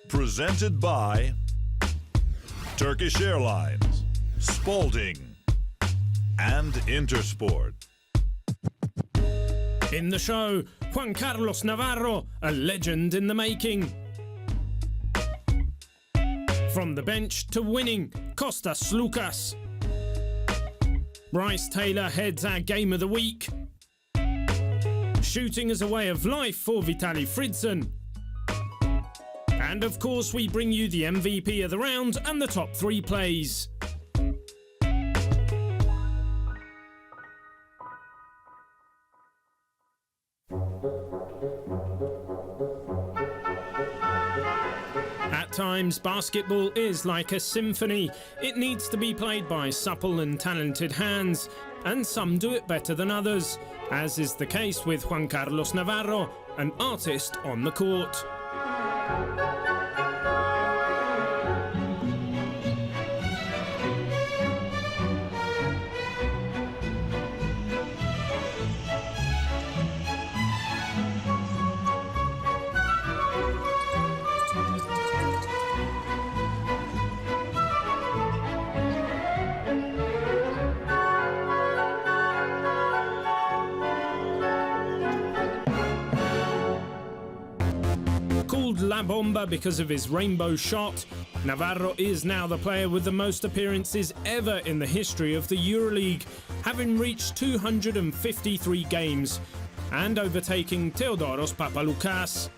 Presented by Turkish Airlines, Spalding, and Intersport. In the show, Juan Carlos Navarro, a legend in the making. From the bench to winning, Kostas Sloukas. Brice Taylor heads our Game of the Week. Shooting as a way of life for Vitaly Fridzon. And of course, we bring you the MVP of the round and the top 3 plays. At times, basketball is like a symphony. It needs to be played by supple and talented hands, and some do it better than others, as is the case with Juan Carlos Navarro, an artist on the court. Called La Bomba because of his rainbow shot, Navarro is now the player with the most appearances ever in the history of the Euroleague, having reached 253 games and overtaking Theodoros Papaloukas.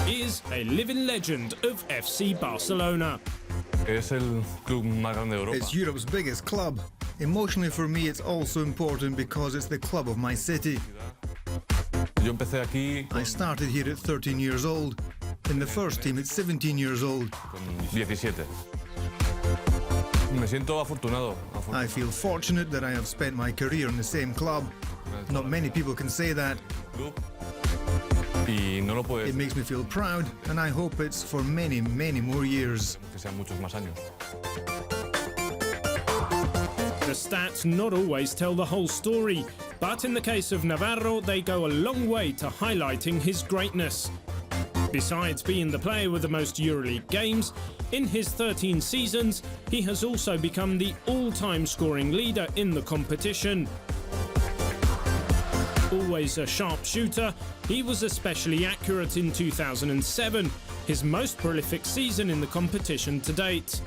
Is a living legend of FC Barcelona. Es el club más grande de Europa. It's Europe's biggest club. Emotionally for me, it's also important because it's the club of my city. Yo empecé aquí I started here at 13 years old. In the first team at 17 years old. con 17. Me siento afortunado. I feel fortunate that I have spent my career in the same club. Not many people can say that. Y no lo puedes It makes me feel proud, and I hope it's for many, many more years. que sean muchos más años. The stats not always tell the whole story, but in the case of Navarro, they go a long way to highlighting his greatness. Besides being the player with the most Euroleague games, in his 13 seasons, he has also become the all-time scoring leader in the competition. Always a sharp shooter, he was especially accurate in 2007, his most prolific season in the competition to date.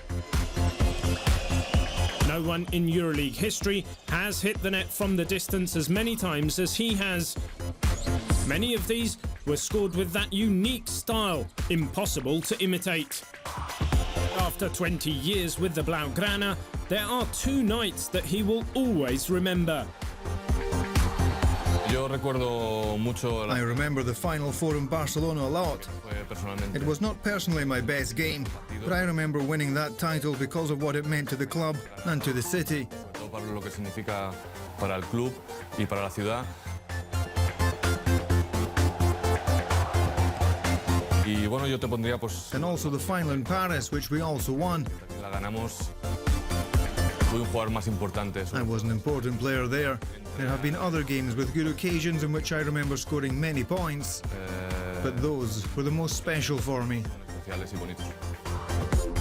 No one in Euroleague history has hit the net from the distance as many times as he has. Many of these were scored with that unique style, impossible to imitate. After 20 years with the Blaugrana, there are 2 nights that he will always remember. Yo recuerdo mucho I remember the Final Four in Barcelona a lot. personalmente. It was not personally my best game, but I remember winning that title because of what it meant to the club and to the city. Sobre todo para lo que significa para el club y para la ciudad. Y bueno, yo te pondría pues And also the final in Paris, which we also won. que la ganamos. Fui un jugador más importante. I was an important player there. There have been other games with good occasions in which I remember scoring many points, but those were the most special for me. Especiales y bonitos.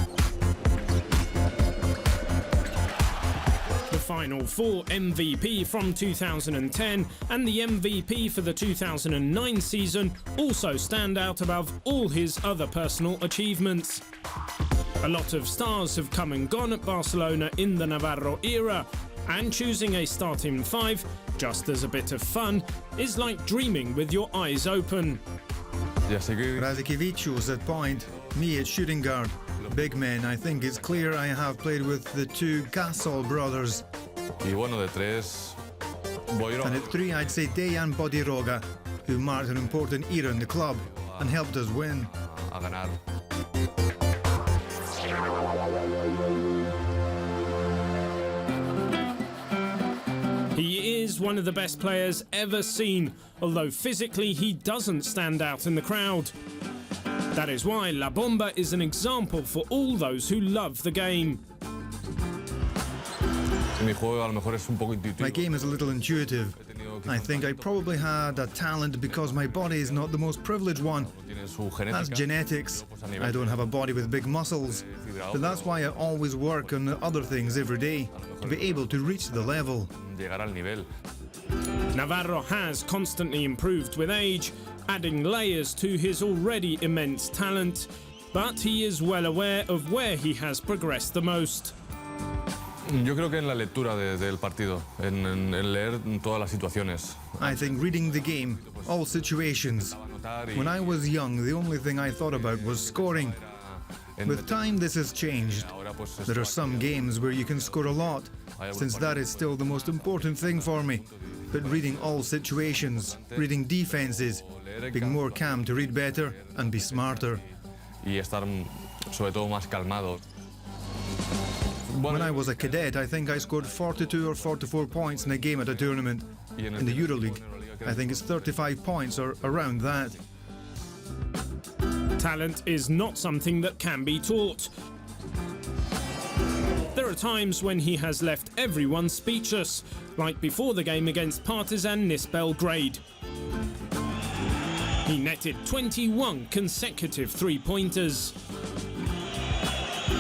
The Final Four MVP from 2010 and the MVP for the 2009 season also stand out above all his other personal achievements. A lot of stars have come and gone at Barcelona in the Navarro era, and choosing a starting 5, just as a bit of fun, is like dreaming with your eyes open. Ya sé que Razikevicius at point, me at shooting guard. Big men, I think it's clear I have played with the 2 Gasol brothers. y bueno, de 3 Boiro And at 3 I'd say Dejan Bodiroga, who marked an important era in the club and helped us win. a ganar. He is one of the best players ever seen, although physically he doesn't stand out in the crowd. That is why La Bomba is an example for all those who love the game. Mi juego a lo mejor es un poco My intuitivo. game is a little intuitive. He tenido I think I probably had a talent because my body is not the most privileged one. That's genetics. I don't have a body with big muscles, but that's why I always work on other things every day to be able to reach the level. Navarro has constantly improved with age, adding layers to his already immense talent, but he is well aware of where he has progressed the most. Yo creo que en la lectura del partido, en leer todas las situaciones. I think reading the game, all situations. When I was young, the only thing I thought about was scoring. With time, this has changed. There are some games where you can score a lot, since that is still the most important thing for me. But reading all situations, reading defenses, being more calm to read better and be smarter. Y estar sobre todo más calmado. When I was a cadet, I think I scored 42 or 44 points in a game at a tournament. In the Euroleague, I think it's 35 points or around that. Talent is not something that can be taught. There are times when he has left everyone speechless, like before the game against Partizan Nis Belgrade. He netted 21 consecutive three-pointers.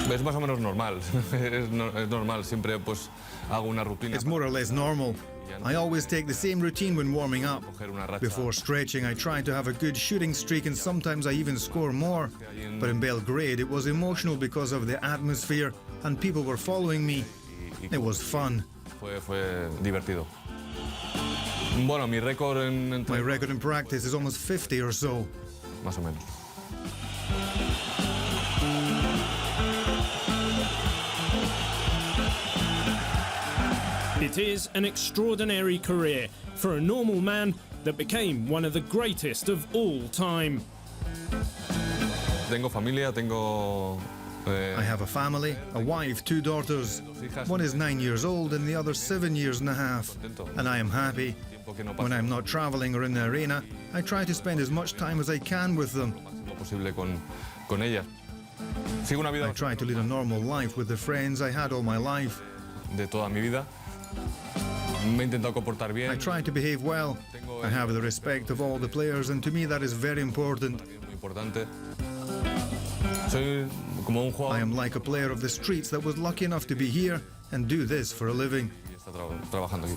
Es más o menos normal. Es normal, siempre pues hago una rutina. It's more or less normal. I always take the same routine when warming up. Before stretching, I try to have a good shooting streak and sometimes I even score more. But in Belgrade, it was emotional because of the atmosphere and people were following me. It was fun. Fue divertido. Bueno, mi récord en... My record in practice is almost 50 or so. Más o menos. It is an extraordinary career for a normal man that became one of the greatest of all time. Tengo familia, tengo... I have a family, a wife, 2 daughters. One is 9 years old and the other 7 years and a half. And I am happy. When I'm not traveling or in the arena, I try to spend as much time as I can with them. I try to lead a normal life with the friends I had all my life. De toda mi vida. Me he intentado comportar bien. I try to behave well. I have the respect of all the players, and to me that is very important. I am like a player of the streets that was lucky enough to be here and do this for a living. Trabajando aquí.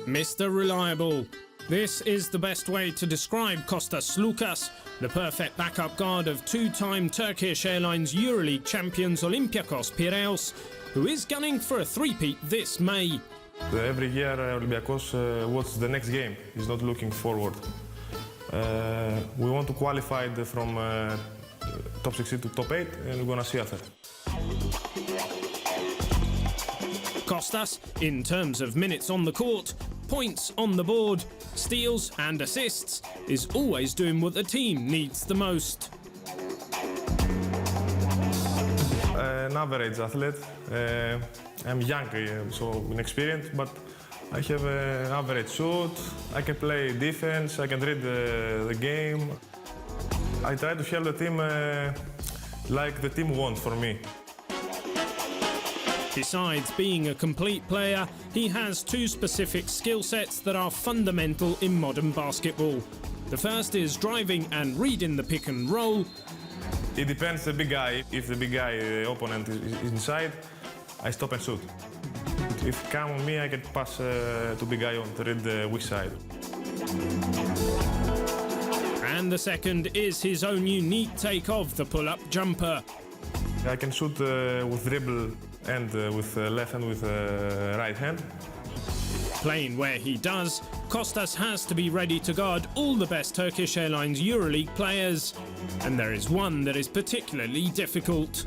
Mr. Reliable. This is the best way to describe Kostas Sloukas, the perfect backup guard of 2-time Turkish Airlines Euroleague champions Olympiacos Piraeus, who is gunning for a three-peat this May. Every year Olympiacos what's the next game, is not looking forward. We want to qualify from top 16 to top 8 and we're gonna see after. Kostas, in terms of minutes on the court, points on the board, steals and assists, is always doing what the team needs the most. An average athlete. I'm young, so inexperienced, but I have an average shoot. I can play defense, I can read the game. I try to help the team like the team wants for me. Besides being a complete player, he has 2 specific skill sets that are fundamental in modern basketball. The first is driving and reading the pick and roll. It depends the big guy. If the big guy, the opponent, is inside, I stop and shoot. If come on me, I can pass to big guy on to read the weak side. And the second is his own unique take of the pull-up jumper. I can shoot with dribble and with left hand with right hand. Playing where he does, Kostas has to be ready to guard all the best Turkish Airlines Euroleague players. And there is one that is particularly difficult.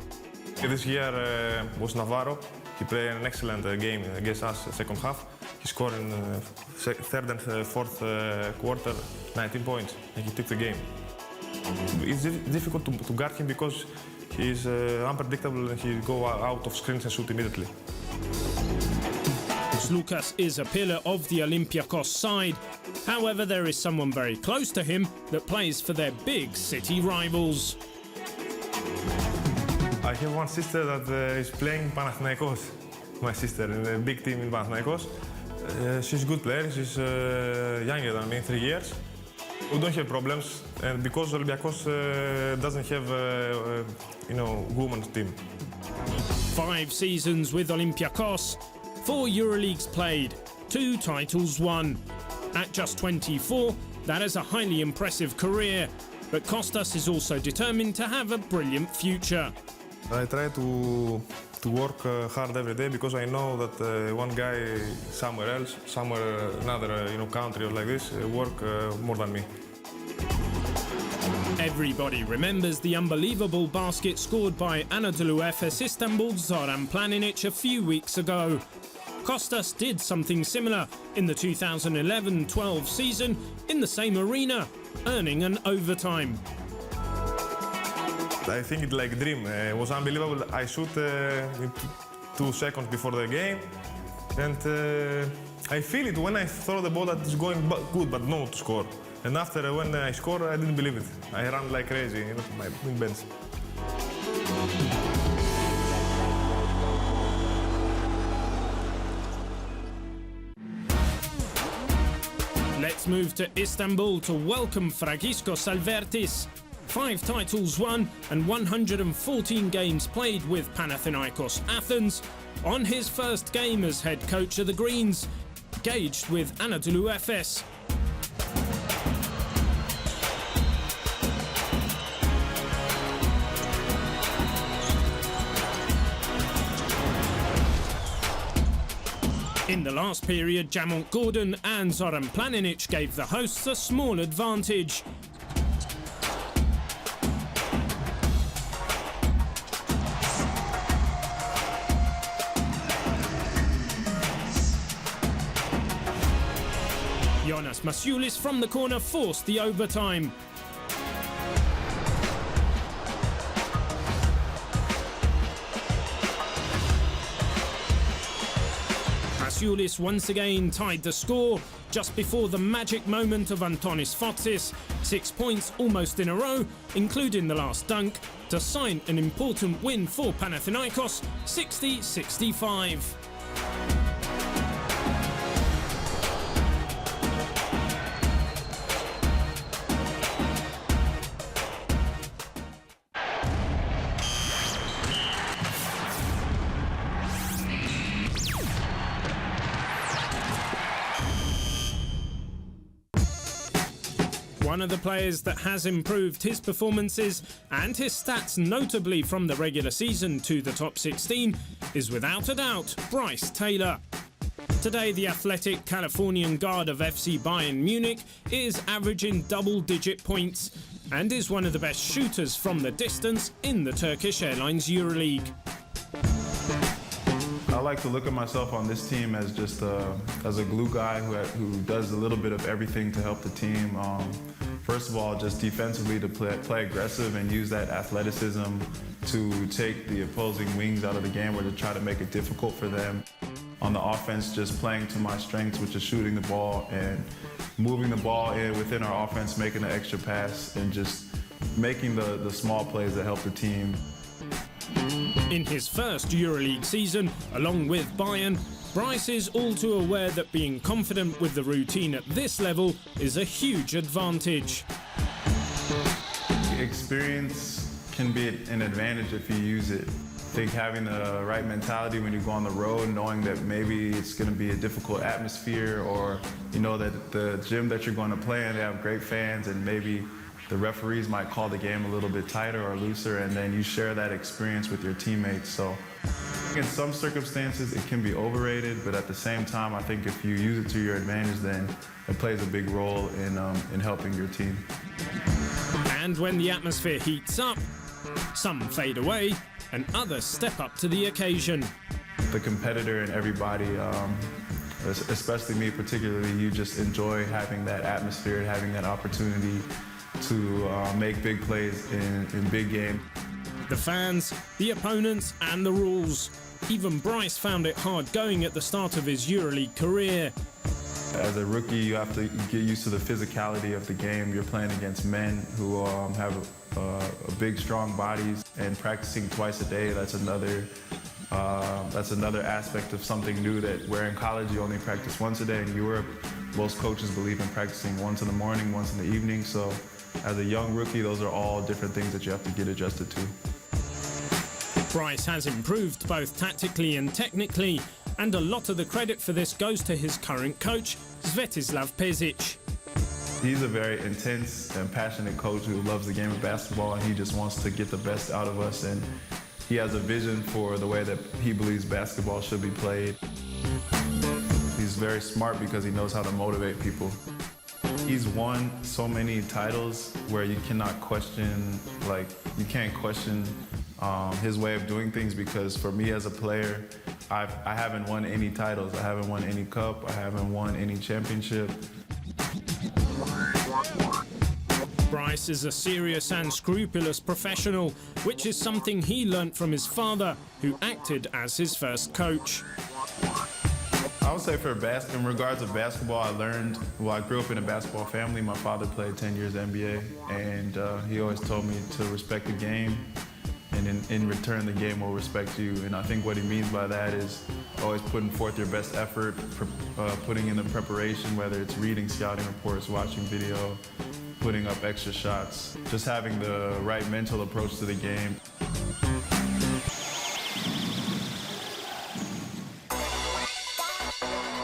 This year was Navarro. He played an excellent game against us second half. He scored in third and fourth quarter 19 points and he took the game. It's difficult to guard him because he's unpredictable and he go out of screens and shoot immediately. Sloukas is a pillar of the Olympiacos side. However, there is someone very close to him that plays for their big city rivals. I have one sister that is playing Panathinaikos. My sister in a big team in Panathinaikos. She's a good player. She's younger than me, 3 years. We don't have problems, and because Olympiacos doesn't have women's team. 5 seasons with Olympiacos, 4 Euroleagues played, 2 titles won. At just 24, that is a highly impressive career, but Kostas is also determined to have a brilliant future. I try to work hard every day because I know that one guy somewhere else, another country or like this, work more than me. Everybody remembers the unbelievable basket scored by Anadolu Efes Istanbul's Zoran Planinic a few weeks ago. Kostas did something similar in the 2011-12 season in the same arena, earning an overtime. I think it's like a dream. It was unbelievable. I shoot in 2 seconds before the game, and I feel it when I throw the ball that it's going good, but no to score. And after when I score, I didn't believe it. I ran like crazy in my bench. Let's move to Istanbul to welcome Fragiskos Alvertis. 5 titles won and 114 games played with Panathinaikos Athens. On his first game as head coach of the Greens, gauged with Anadolu Efes. In the last period, Jamont Gordon and Zoran Planinic gave the hosts a small advantage. Jonas Masiulis from the corner forced the overtime. Masiulis once again tied the score just before the magic moment of Antonis Fotsis. 6 points almost in a row, including the last dunk, to sign an important win for Panathinaikos, 60-65. One of the players that has improved his performances and his stats notably from the regular season to the top 16 is without a doubt Brice Taylor. Today the athletic Californian guard of FC Bayern Munich is averaging double-digit points and is one of the best shooters from the distance in the Turkish Airlines Euroleague. I like to look at myself on this team as just as a glue guy who does a little bit of everything to help the team. First of all, just defensively to play aggressive and use that athleticism to take the opposing wings out of the game or to try to make it difficult for them. On the offense, just playing to my strengths, which is shooting the ball and moving the ball in within our offense, making an extra pass and just making the small plays that help the team. In his first EuroLeague season, along with Bayern, Brice is all too aware that being confident with the routine at this level is a huge advantage. Experience can be an advantage if you use it. I think having the right mentality when you go on the road, knowing that maybe it's going to be a difficult atmosphere, or you know that the gym that you're going to play in, they have great fans, and maybe the referees might call the game a little bit tighter or looser, and then you share that experience with your teammates. So in some circumstances, it can be overrated, but at the same time, I think if you use it to your advantage, then it plays a big role in helping your team. And when the atmosphere heats up, some fade away and others step up to the occasion. The competitor and everybody, especially me particularly, you just enjoy having that atmosphere, having that opportunity to make big plays in big games. The fans, the opponents and the rules. Even Brice found it hard going at the start of his Euroleague career. As a rookie, you have to get used to the physicality of the game. You're playing against men who have big, strong bodies, and practicing twice a day. That's another aspect of something new. That where in college you only practice once a day. In Europe, most coaches believe in practicing once in the morning, once in the evening. So, as a young rookie, those are all different things that you have to get adjusted to. Brice has improved both tactically and technically, and a lot of the credit for this goes to his current coach, Svetislav Pešić. He's a very intense and passionate coach who loves the game of basketball, and he just wants to get the best out of us, and he has a vision for the way that he believes basketball should be played. He's very smart because he knows how to motivate people. He's won so many titles where you cannot question, you can't question his way of doing things, because for me as a player, I haven't won any titles. I haven't won any cup. I haven't won any championship. Brice is a serious and scrupulous professional, which is something he learnt from his father, who acted as his first coach. I would say in regards to basketball, I grew up in a basketball family. My father played 10 years NBA, and he always told me to respect the game, and in return, the game will respect you. And I think what he means by that is always putting forth your best effort, putting in the preparation, whether it's reading scouting reports, watching video, putting up extra shots, just having the right mental approach to the game.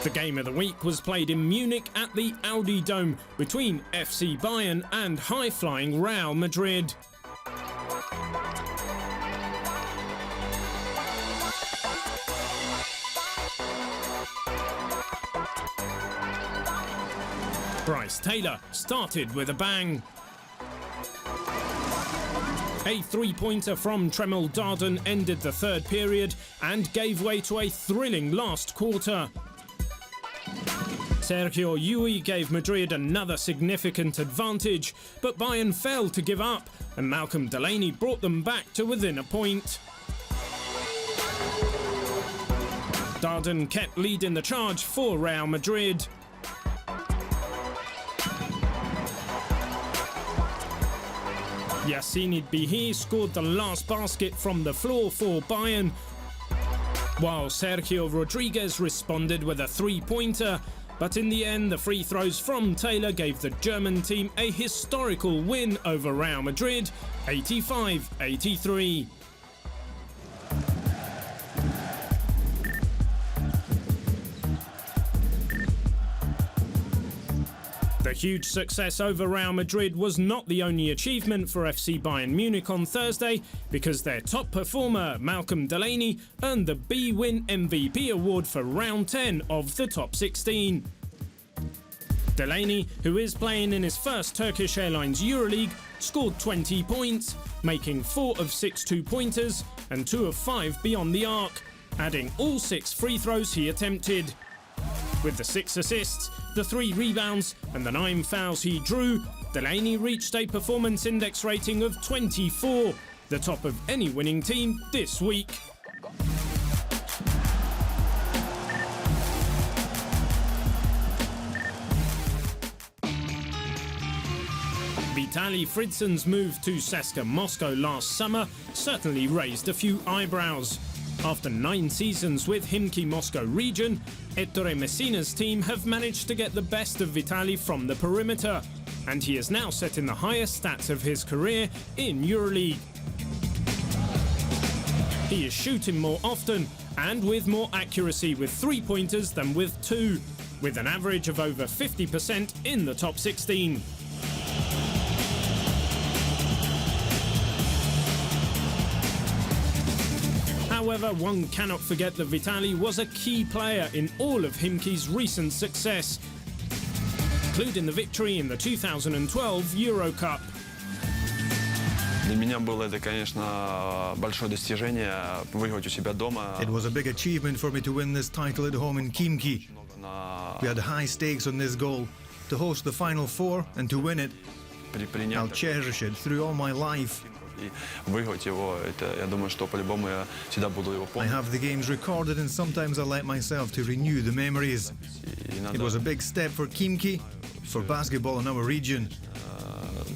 The game of the week was played in Munich at the Audi Dome between FC Bayern and high-flying Real Madrid. Brice Taylor started with a bang. A three-pointer from Tremel Darden ended the third period and gave way to a thrilling last quarter. Sergio Llull gave Madrid another significant advantage, but Bayern failed to give up, and Malcolm Delaney brought them back to within a point. Darden kept leading the charge for Real Madrid. Yassine Bihi scored the last basket from the floor for Bayern, while Sergio Rodriguez responded with a three-pointer. But in the end, the free throws from Taylor gave the German team a historical win over Real Madrid, 85-83. The huge success over Real Madrid was not the only achievement for FC Bayern Munich on Thursday, because their top performer, Malcolm Delaney, earned the B-Win MVP award for round 10 of the top 16. Delaney, who is playing in his first Turkish Airlines Euroleague, scored 20 points, making 4 of 6 two-pointers and 2 of 5 beyond the arc, adding all 6 free throws he attempted. With the 6 assists, the 3 rebounds and the 9 fouls he drew, Delaney reached a performance index rating of 24, the top of any winning team this week. Vitaly Fridzon's move to Seska Moscow last summer certainly raised a few eyebrows. After 9 seasons with Khimki Moscow region, Ettore Messina's team have managed to get the best of Vitaly from the perimeter, and he is now setting the highest stats of his career in Euroleague. He is shooting more often and with more accuracy with 3-pointers than with 2, with an average of over 50% in the top 16. However, one cannot forget that Vitaly was a key player in all of Khimki's recent success, including the victory in the 2012 Euro Cup. Для меня было это, конечно, большое достижение выиграть у себя дома. It was a big achievement for me to win this title at home in Khimki. We had high stakes on this goal, to host the Final Four and to win it. I'll cherish it through all my life. И выиграть его, это, я думаю, что по-любому я всегда буду его I помнить. have the games recorded and sometimes I let myself to renew the memories. И It надо was a big step for Khimki, for basketball in our region.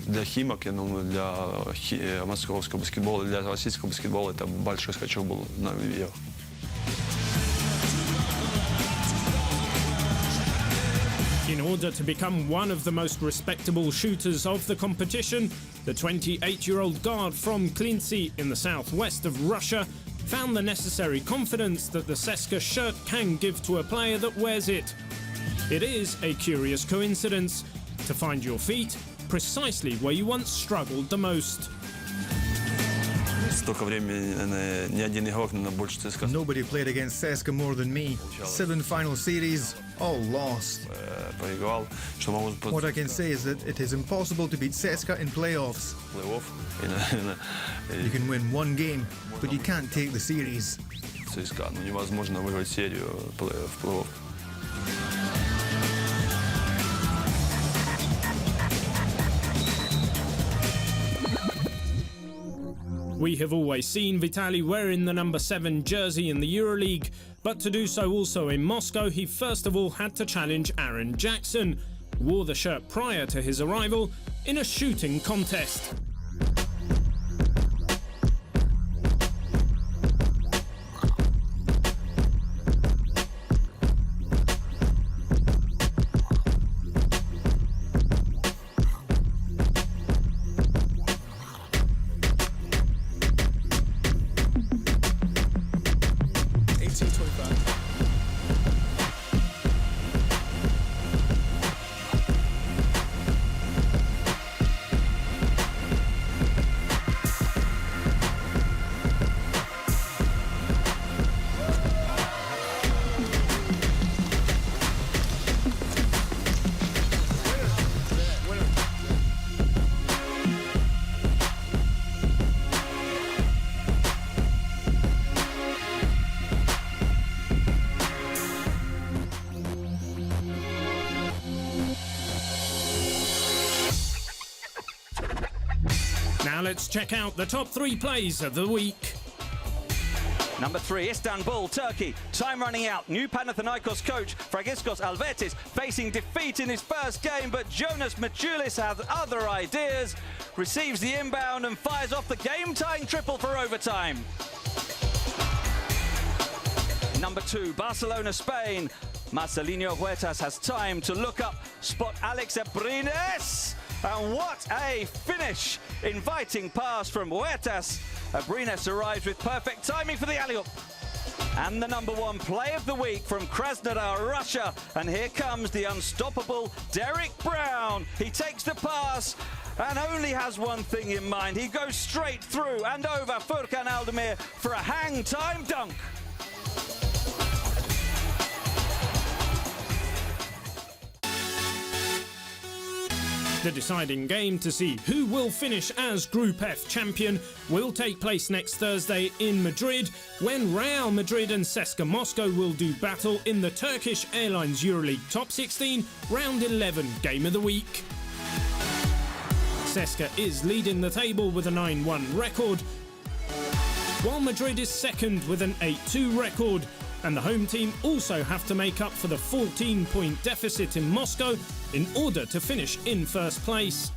для Химок, я думаю, для московского баскетбола, для российского баскетбола это большой скачок был наверх. In order to become one of the most respectable shooters of the competition, the 28-year-old guard from Klintsy in the southwest of Russia found the necessary confidence that the Seska shirt can give to a player that wears it. It is a curious coincidence to find your feet precisely where you once struggled the most. Столько времени, наверное, ни один игрок, наверное, больше ЦСКА Nobody played against Seska more than me. 7 final series, all lost. проиграл, что могу What I can say is that it is impossible to beat Seska in playoffs. плей-офф. И, наверное, You can win one game, but you can't take the series. ЦСКА, ну, невозможно выиграть серию в плей-офф. We have always seen Vitaly wearing the number 7 jersey in the Euroleague, but to do so also in Moscow, he first of all had to challenge Aaron Jackson, who wore the shirt prior to his arrival, in a shooting contest. Now let's check out the top 3 plays of the week. Number 3, Istanbul, Turkey. Time running out. New Panathinaikos coach Fragiskos Alvetis facing defeat in his first game, but Jonas Machulis has other ideas. Receives the inbound and fires off the game-tying triple for overtime. Number 2, Barcelona, Spain. Marcelinho Huertas has time to look up, spot Alex Abrines. And what a finish! Inviting pass from Huertas. Abrines arrives with perfect timing for the alley-oop. And the number 1 play of the week from Krasnodar, Russia. And here comes the unstoppable Derek Brown. He takes the pass and only has one thing in mind. He goes straight through and over Furkan Aldemir for a hang-time dunk. The deciding game to see who will finish as Group F champion will take place next Thursday in Madrid, when Real Madrid and Seska Moscow will do battle in the Turkish Airlines Euroleague Top 16 Round 11 Game of the Week. Seska is leading the table with a 9-1 record, while Madrid is second with an 8-2 record, and the home team also have to make up for the 14-point deficit in Moscow in order to finish in first place.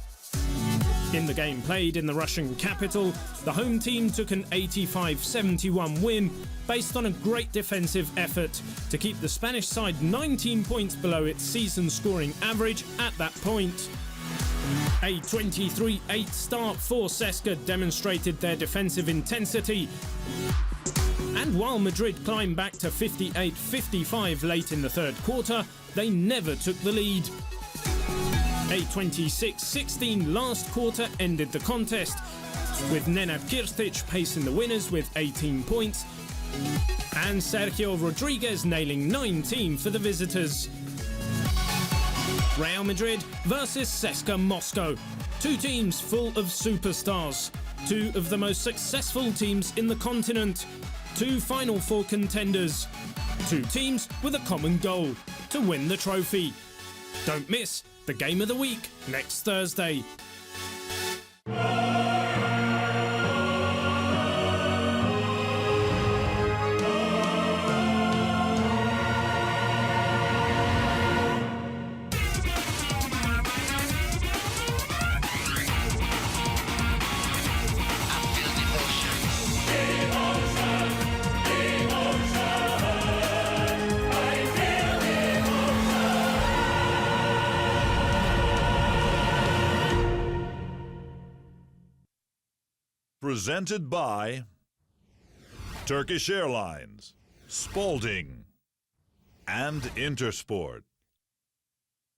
In the game played in the Russian capital, the home team took an 85-71 win based on a great defensive effort to keep the Spanish side 19 points below its season scoring average at that point. A 23-8 start for Seska demonstrated their defensive intensity, and while Madrid climbed back to 58-55 late in the third quarter, they never took the lead. A 26-16 last quarter ended the contest, with Nenad Kirstic pacing the winners with 18 points, and Sergio Rodriguez nailing 19 for the visitors. Real Madrid versus Seska Moscow. 2 teams full of superstars. 2 of the most successful teams in the continent. 2 Final Four contenders. 2 teams with a common goal: to win the trophy. Don't miss the Game of the Week next Thursday. presented by Turkish Airlines, Spalding, and Intersport.